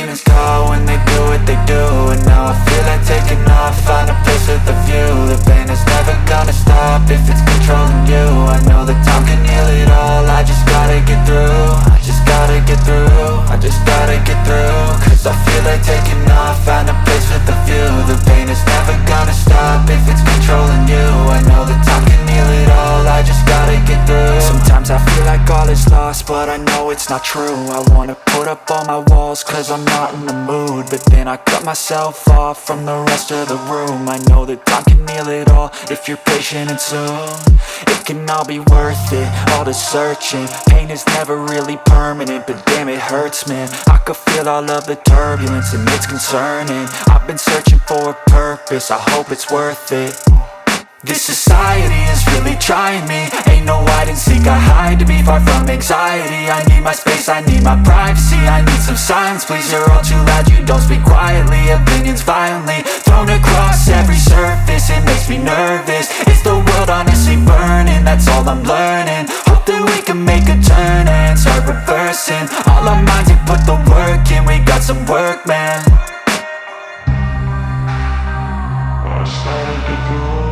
demons call when they do what they do. And now I feel like taking off, find a place with a view. The pain is never gonna stop if it's controlling you. I know that time can heal it all, I just gotta get through. I just gotta get through, I just gotta get through. Cause I feel like taking off, find a place with a view. The pain is never gonna stop if it's controlling you. I know that time can heal it all, I just gotta get through. Sometimes I feel like all is lost, but I know it's not true. I wanna put up all my walls cause I'm not in the mood, but then I cut myself off from the rest of the room. I know that time can heal it all if you're patient and soon. It can all be worth it, all the searching. Pain is never really permanent, but damn it hurts, man. I could feel all of the turbulence and it's concerning. I've been searching for a purpose, I hope it's worth it. This society is really trying me. Ain't no hide and seek, I hide to be far from anxiety. I need my space, I need my privacy. I need some silence, please, you're all too loud. You don't speak quietly, opinions violently thrown across every surface. It makes me nervous, it's the world honestly burning. That's all I'm learning, hope that we can make a turn and start reversing. All our minds, we put the work in, we got some work, man. I started to go.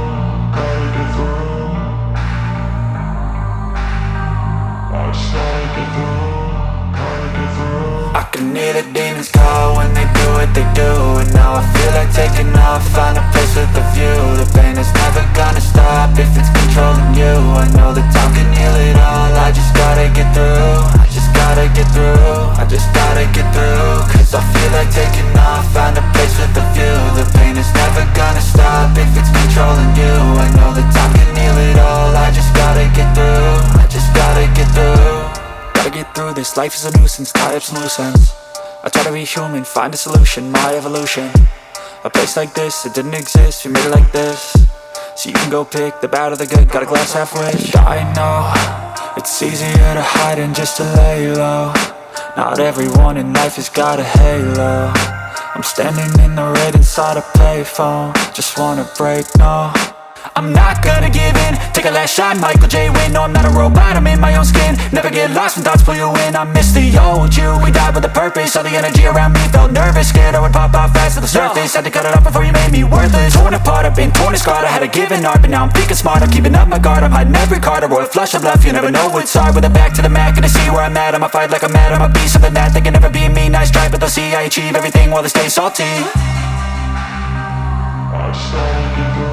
I can hear the demons call when they do what they do. And now I feel like taking off, find a place with a view. The pain is never gonna stop if it's controlling you. I know that time can heal it all, I just gotta get through. I just gotta get through, I just gotta get through. Cause I feel like taking off, find a place with a view. The pain is never gonna stop if it's controlling you. I know that time can heal it all, I just gotta get through. I just gotta get through. Gotta get through this, life is a nuisance, tie up some loose ends. I try to be human, find a solution, my evolution. A place like this, it didn't exist, we made it like this. So you can go pick the bad or the good, got a glass halfway. I know, it's easier to hide than just to lay low. Not everyone in life has got a halo. I'm standing in the red inside a payphone, just wanna break, no. I'm not gonna give in, take a last shot, Michael J. Win. No, I'm not a robot, I'm in my own skin. Never get lost when thoughts pull you in. I miss the old you, we died with a purpose. All the energy around me felt nervous, scared I would pop off fast to the surface. Had to cut it off before you made me worthless. Torn apart, I've been torn and scarred. I had a given art, but now I'm thinking smart. I'm keeping up my guard, I'm hiding every card. A royal flush of love, you never know what's hard. With a back to the mat, gonna see where I'm at. I'ma fight like I'm mad, I'ma be something that they can never be me. Nice try, but they'll see I achieve everything while they stay salty. I started to go.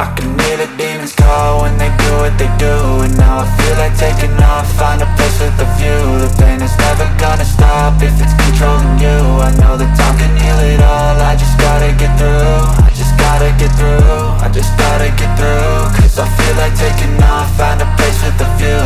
I can hear the demons call when they do what they do. And now I feel like taking off, find a place with a view. The pain is never gonna stop if it's controlling you. I know that time can heal it all, I just gotta get through. I just gotta get through, I just gotta get through. Cause I feel like taking off, find a place with a view.